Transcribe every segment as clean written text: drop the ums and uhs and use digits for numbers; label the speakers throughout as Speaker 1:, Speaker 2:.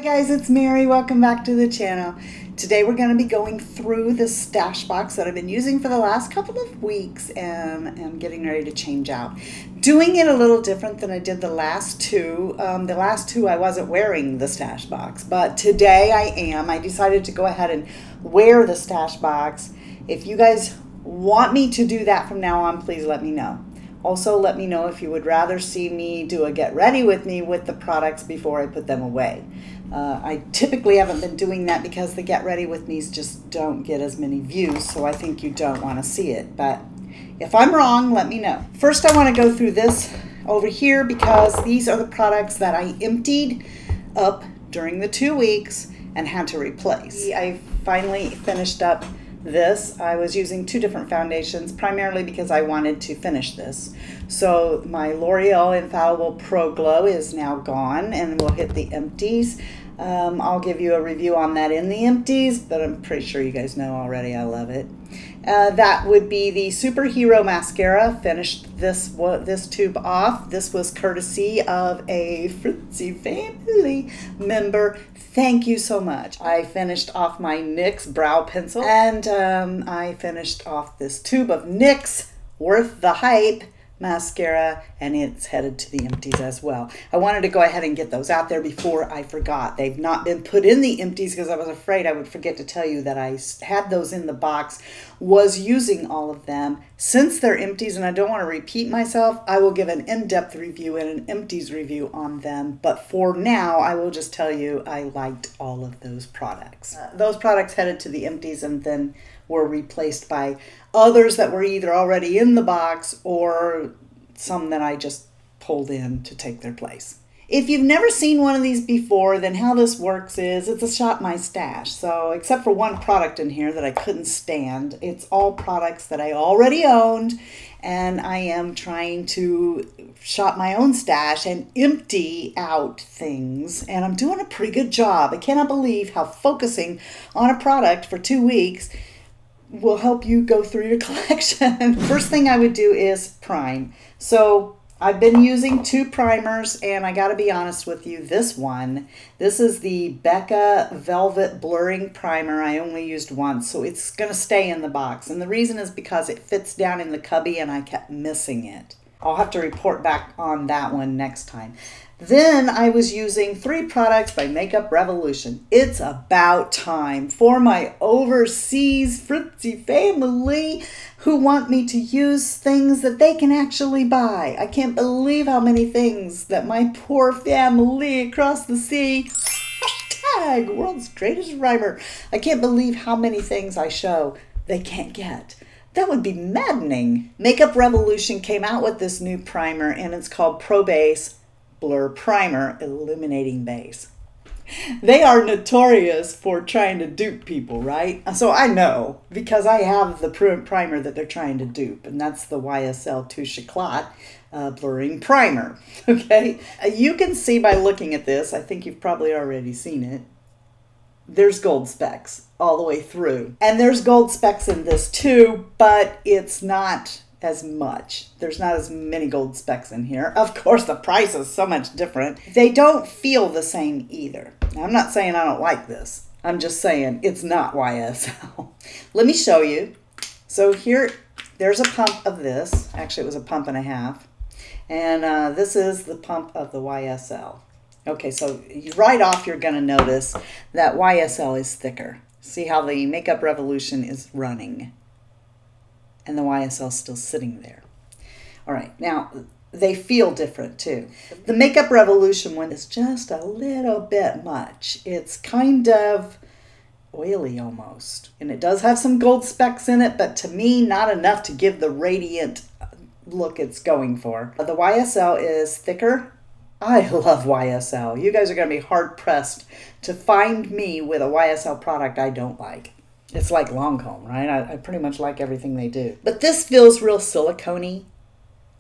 Speaker 1: Hi guys, it's Mary. Welcome back to the channel. Today we're going to be going through the stash box that I've been using for the last couple of weeks and I'm getting ready to change out. Doing it a little different than I did the last two. The last two I wasn't wearing the stash box, but today I am. I decided to go ahead and wear the stash box. If you guys want me to do that from now on, please let me know. Also, let me know if you would rather see me do a get ready with me with the products before I put them away. I typically haven't been doing that because the get ready with me's just don't get as many views, so I think you don't want to see it. But if I'm wrong, let me know. First, I want to go through this over here because these are the products that I emptied up during the 2 weeks and had to replace. I finally finished up this. I was using two different foundations primarily because I wanted to finish this. So my L'Oreal Infallible Pro Glow is now gone and we'll hit the empties. I'll give you a review on that in the empties, but I'm pretty sure you guys know already I love it. That would be the Superhero Mascara. Finished this tube off. This was courtesy of a Fritzy family member. Thank you so much. I finished off my NYX brow pencil and I finished off this tube of NYX Worth the Hype mascara, and it's headed to the empties as well. I wanted to go ahead and get those out there before I forgot. They've not been put in the empties because I was afraid I would forget to tell you that I had those in the box, was using all of them. Since they're empties and I don't want to repeat myself, I will give an in-depth review and an empties review on them. But for now, I will just tell you I liked all of those products. Those products headed to the empties and then were replaced by others that were either already in the box or some that I just pulled in to take their place. If you've never seen one of these before, then how this works is it's a shop my stash. So except for one product in here that I couldn't stand, it's all products that I already owned, and I am trying to shop my own stash and empty out things, and I'm doing a pretty good job. I cannot believe how focusing on a product for 2 weeks will help you go through your collection. First thing I would do is prime. So I've been using two primers, and I gotta be honest with you, this is the BECCA Velvet Blurring Primer. I only used once, so it's gonna stay in the box. And the reason is because it fits down in the cubby and I kept missing it. I'll have to report back on that one next time. Then I was using 3 products by Makeup Revolution. It's about time for my overseas Fritzy family who want me to use things that they can actually buy. I can't believe how many things that my poor family across the sea, hashtag world's greatest rhymer, I can't believe how many things I show they can't get. That would be maddening. Makeup Revolution came out with this new primer, and it's called Pro Base Blur Primer Illuminating Base. They are notorious for trying to dupe people, right? So I know because I have the primer that they're trying to dupe, and that's the YSL Touche Éclat Blurring Primer. Okay, you can see by looking at this, I think you've probably already seen it, there's gold specks all the way through. And there's gold specks in this too, but it's not as much. There's not as many gold specks in here. Of course, the price is so much different. They don't feel the same either. Now, I'm not saying I don't like this. I'm just saying it's not YSL. Let me show you. So here, there's a pump of this. Actually, it was a pump and a half. And this is the pump of the YSL. Okay, so right off, you're going to notice that YSL is thicker. See how the Makeup Revolution is running, and the YSL is still sitting there. All right, now they feel different too. The Makeup Revolution one is just a little bit much. It's kind of oily almost, and it does have some gold specks in it, but to me, not enough to give the radiant look it's going for. The YSL is thicker. I love YSL. You guys are going to be hard-pressed to find me with a YSL product I don't like. It's like Lancôme, right? I pretty much like everything they do. But this feels real silicone-y,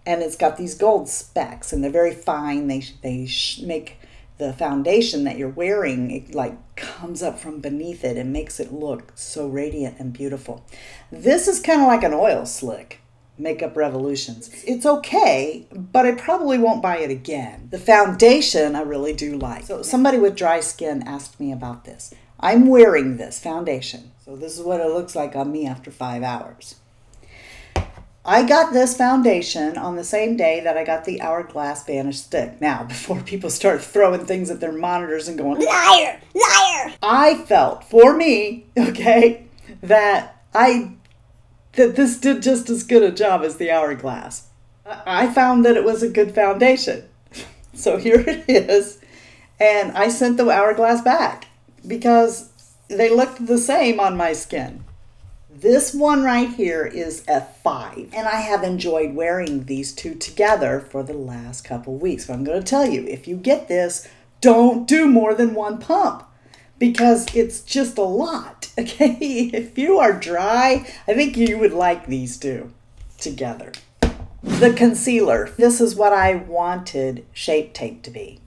Speaker 1: and it's got these gold specks, and they're very fine. They make the foundation that you're wearing, it like comes up from beneath it and makes it look so radiant and beautiful. This is kind of like an oil slick. Makeup Revolutions. It's okay, but I probably won't buy it again. The foundation I really do like. So somebody with dry skin asked me about this. I'm wearing this foundation. So this is what it looks like on me after 5 hours. I got this foundation on the same day that I got the Hourglass Vanish Stick. Now, before people start throwing things at their monitors and going, liar, liar! I felt, for me, okay, that this did just as good a job as the Hourglass. I found that it was a good foundation. So here it is. And I sent the Hourglass back because they looked the same on my skin. This one right here is a 5, and I have enjoyed wearing these two together for the last couple weeks. But I'm going to tell you, if you get this, don't do more than 1 pump because it's just a lot, okay? If you are dry, I think you would like these two together. The concealer. This is what I wanted Shape Tape to be.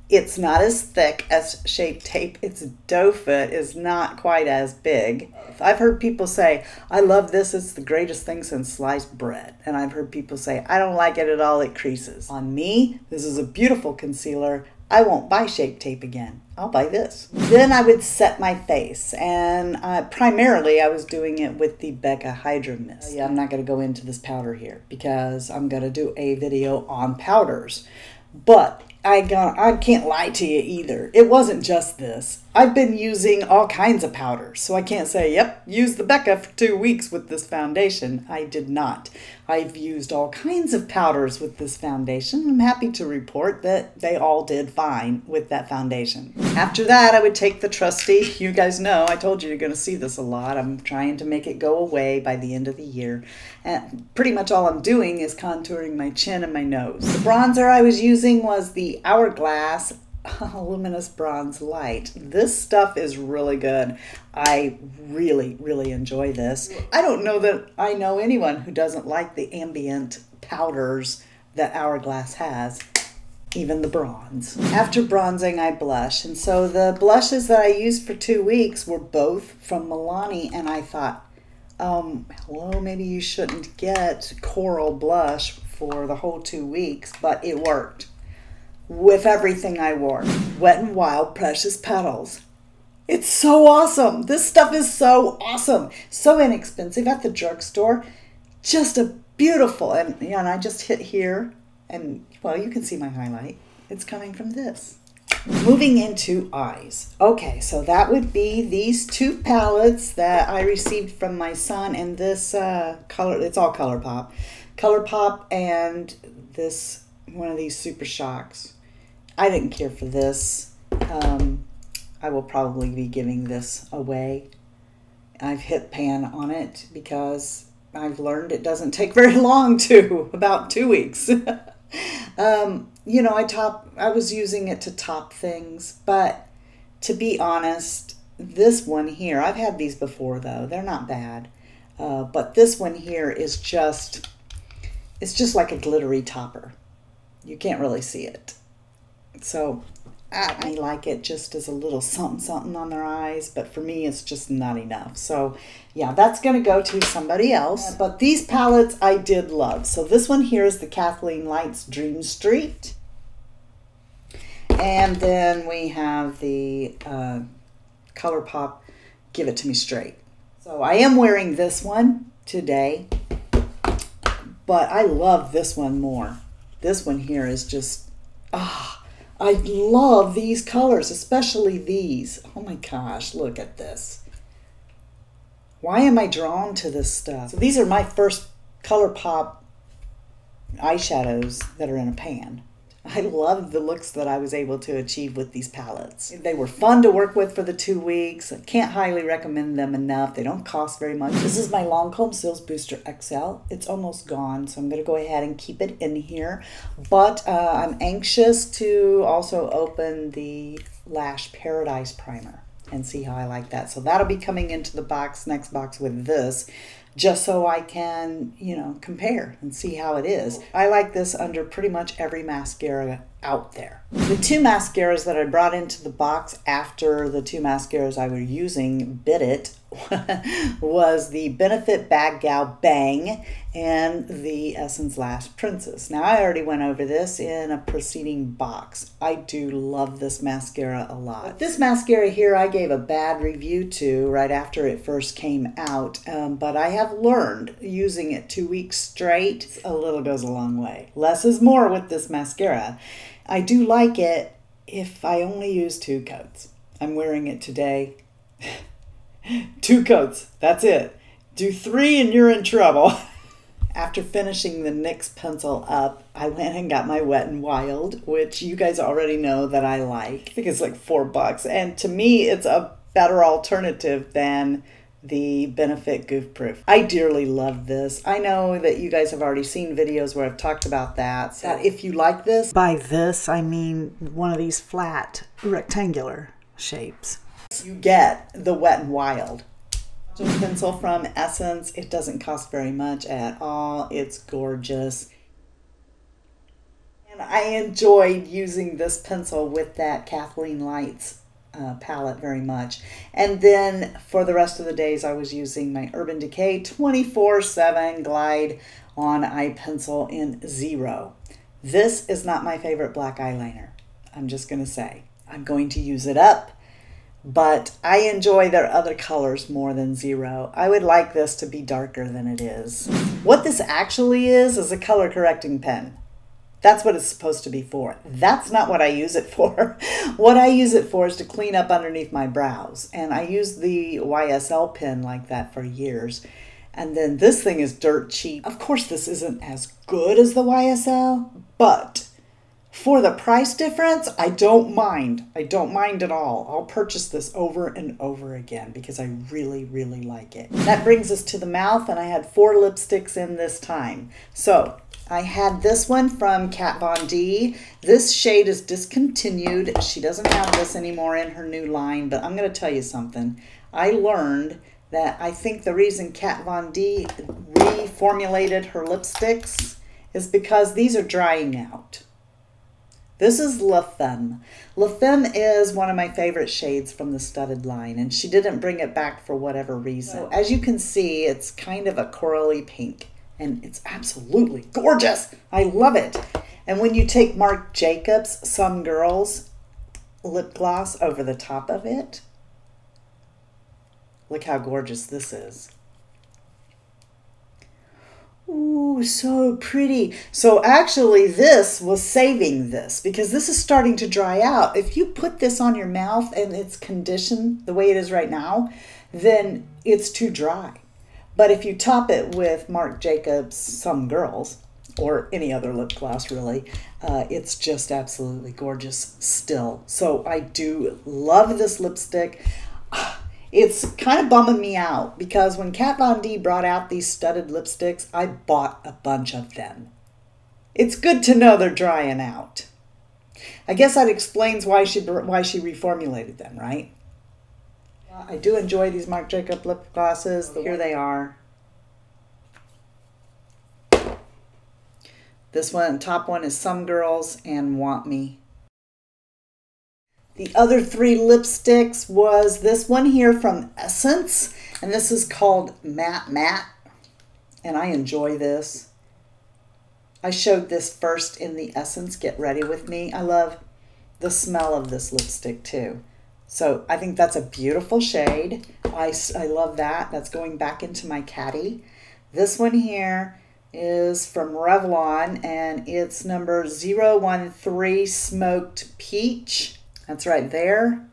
Speaker 1: It's not as thick as Shape Tape. Its doe foot is not quite as big. I've heard people say, I love this. It's the greatest thing since sliced bread. And I've heard people say, I don't like it at all. It creases. On me, this is a beautiful concealer. I won't buy Shape Tape again. I'll buy this. Then I would set my face. And primarily, I was doing it with the BECCA Hydra-Mist. Yeah, I'm not going to go into this powder here because I'm going to do a video on powders. But I can't lie to you either. It wasn't just this. I've been using all kinds of powders, so I can't say, yep, use the BECCA for 2 weeks with this foundation. I did not. I've used all kinds of powders with this foundation. I'm happy to report that they all did fine with that foundation. After that, I would take the trusty, you guys know, I told you you're going to see this a lot. I'm trying to make it go away by the end of the year. And pretty much all I'm doing is contouring my chin and my nose. The bronzer I was using was the Hourglass Luminous Bronze Light. This stuff is really good. I really, really enjoy this. I don't know that I know anyone who doesn't like the ambient powders that Hourglass has, even the bronze. After bronzing, I blush. And so the blushes that I used for 2 weeks were both from Milani, and I thought, hello, maybe you shouldn't get coral blush for the whole 2 weeks, but it worked. With everything I wore. Wet n Wild Precious Petals. It's so awesome. This stuff is so awesome. So inexpensive at the drugstore. Just a beautiful, and I just hit here, and well, you can see my highlight. It's coming from this. Moving into eyes. Okay, so that would be these 2 palettes that I received from my son, and this color, it's all ColourPop. ColourPop and this, one of these Super Shocks. I didn't care for this. I will probably be giving this away. I've hit pan on it because I've learned it doesn't take very long to, about 2 weeks. You know, I was using it to top things, but to be honest, this one here, I've had these before though, they're not bad. But this one here is just, it's just like a glittery topper. You can't really see it. So I like it just as a little something something on their eyes, but for me it's just not enough. So yeah, that's going to go to somebody else. But these palettes I did love. So this one here is the Kathleen Lights Dream Street. And then we have the ColourPop Give It To Me Straight. So I am wearing this one today, but I love this one more. This one here is just, I love these colors, especially these. Oh my gosh, look at this. Why am I drawn to this stuff? So these are my first ColourPop eyeshadows that are in a pan. I love the looks that I was able to achieve with these palettes. They were fun to work with for the 2 weeks. I can't highly recommend them enough. They don't cost very much. This is my Lancôme Cils Booster XL. It's almost gone, so I'm going to go ahead and keep it in here. But I'm anxious to also open the Lash Paradise Primer and see how I like that. So that'll be coming into the box, next box with this, just so I can, compare and see how it is. I like this under pretty much every mascara out there. The two mascaras that I brought into the box after the two mascaras I was using bit it was the Benefit Badgal Bang and the Essence Lash Princess. Now, I already went over this in a preceding box. I do love this mascara a lot. This mascara here I gave a bad review to right after it first came out, but I have learned using it 2 weeks straight, a little goes a long way. Less is more with this mascara. I do like it if I only use 2 coats. I'm wearing it today. 2 coats, that's it. Do 3 and you're in trouble. After finishing the NYX pencil up, I went and got my Wet n Wild, which you guys already know that I like. I think it's like $4, and to me, it's a better alternative than the Benefit Goof Proof. I dearly love this. I know that you guys have already seen videos where I've talked about that. So if you like this, by this I mean one of these flat rectangular shapes. You get the Wet n Wild pencil from Essence. It doesn't cost very much at all. It's gorgeous. And I enjoyed using this pencil with that Kathleen Lights palette very much. And then for the rest of the days I was using my Urban Decay 24/7 Glide on eye pencil in 0. This is not my favorite black eyeliner. I'm just going to say. I'm going to use it up, but I enjoy their other colors more than 0. I would like this to be darker than it is. What this actually is a color correcting pen. That's what it's supposed to be for. That's not what I use it for. What I use it for is to clean up underneath my brows. And I used the YSL pen like that for years. And then this thing is dirt cheap. Of course, this isn't as good as the YSL, but for the price difference, I don't mind. I don't mind at all. I'll purchase this over and over again because I really, really like it. That brings us to the mouth, and I had 4 lipsticks in this time. So I had this one from Kat Von D. This shade is Discontinued. She doesn't have this anymore in her new line, but I'm going to tell you something. I learned that I think the reason Kat Von D reformulated her lipsticks is because these are drying out. This is Femme. Femme is one of my favorite shades from the Studded line, and she didn't bring it back for whatever reason. So, as you can see, it's kind of a corally pink, and it's absolutely gorgeous. I love it. And when you take Marc Jacobs Some Girls lip gloss over the top of it, look how gorgeous this is. Ooh, so pretty. So actually this was saving this because this is starting to dry out. If you put this on your mouth and it's conditioned the way it is right now, then it's too dry. But if you top it with Marc Jacobs Some Girls, or any other lip gloss really, it's just absolutely gorgeous still. So I do love this lipstick. It's kind of bumming me out because when Kat Von D brought out these studded lipsticks, I bought a bunch of them. It's good to know they're drying out. I guess that explains why she reformulated them, right? I do enjoy these Marc Jacobs lip glosses. Here they are. This one, top one, is Some Girls and Want Me. The other 3 lipsticks was this one here from Essence, and this is called Matte Matte, and I enjoy this. I showed this first in the Essence Get Ready With Me. I love the smell of this lipstick too. So I think that's a beautiful shade. I love that. That's going back into my caddy. This one here is from Revlon, and it's number 013 Smoked Peach. That's right there.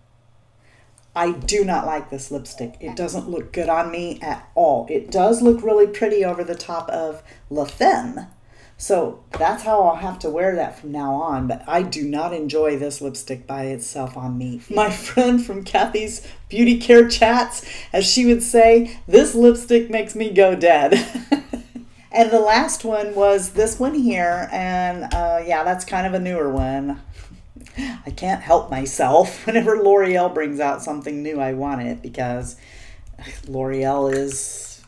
Speaker 1: I do not like this lipstick. It doesn't look good on me at all. It does look really pretty over the top of Femme. So that's how I'll have to wear that from now on. But I do not enjoy this lipstick by itself on me. My friend from Kathy's Beauty Care Chats, as she would say, this lipstick makes me go dead. And the last one was this one here. And yeah, that's kind of a newer one. I can't help myself. Whenever L'Oreal brings out something new, I want it because L'Oreal is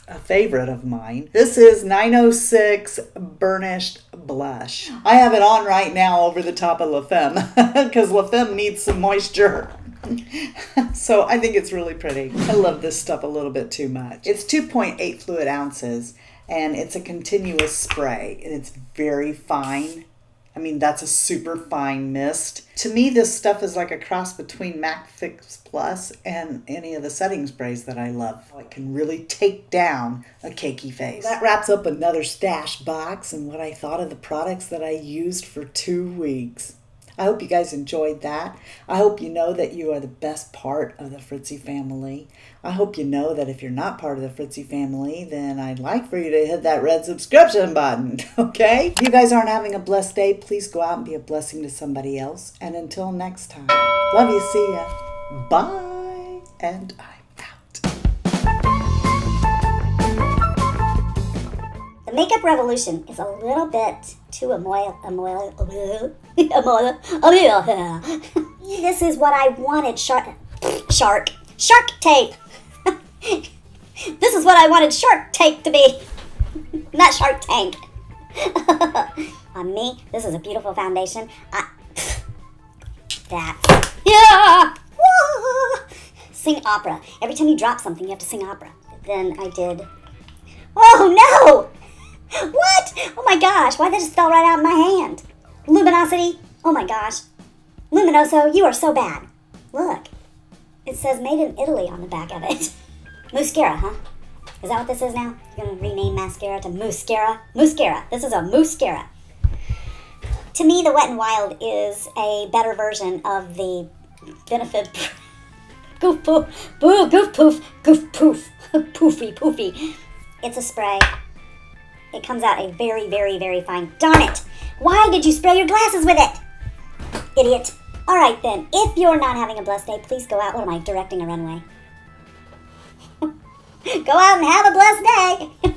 Speaker 1: a favorite of mine. This is 906 Burnished Blush. I have it on right now over the top of La Femme because La Femme needs some moisture. So I think it's really pretty. I love this stuff a little bit too much. It's 2.8 fluid ounces and it's a continuous spray and it's very fine. I mean, that's a super fine mist. To me, this stuff is like a cross between MAC Fix Plus and any of the setting sprays that I love. It can really take down a cakey face. That wraps up another stash box and what I thought of the products that I used for 2 weeks. I hope you guys enjoyed that. I hope you know that you are the best part of the Fritzy family. I hope you know that if you're not part of the Fritzy family, then I'd like for you to hit that red subscription button, okay? If you guys aren't having a blessed day, please go out and be a blessing to somebody else. And until next time, love you, see ya. Bye, and I'm out.
Speaker 2: The makeup revolution is a little bit too This is what I wanted, shark tape. This is what I wanted Shark Tape to be, not Shark Tank. On me, this is a beautiful foundation. Yeah. Sing opera. Every time you drop something, you have to sing opera. Then I did. Oh no! What? Oh my gosh, why did that just fell right out in my hand? Luminosity? Oh my gosh. Luminoso, you are so bad. Look, it says made in Italy on the back of it. Mascara, huh? Is that what this is now? You're gonna rename mascara to Mascara? Mascara. This is a Mascara. To me, the Wet n Wild is a better version of the Benefit Goof Poof, Boo, Goof Poof, Goof Poof, Poofy. It's a spray. It comes out a very, very, very fine. Darn it! Why did you spray your glasses with it? Idiot. All right then, if you're not having a blessed day, please go out. What am I, directing a runway? Go out and have a blessed day.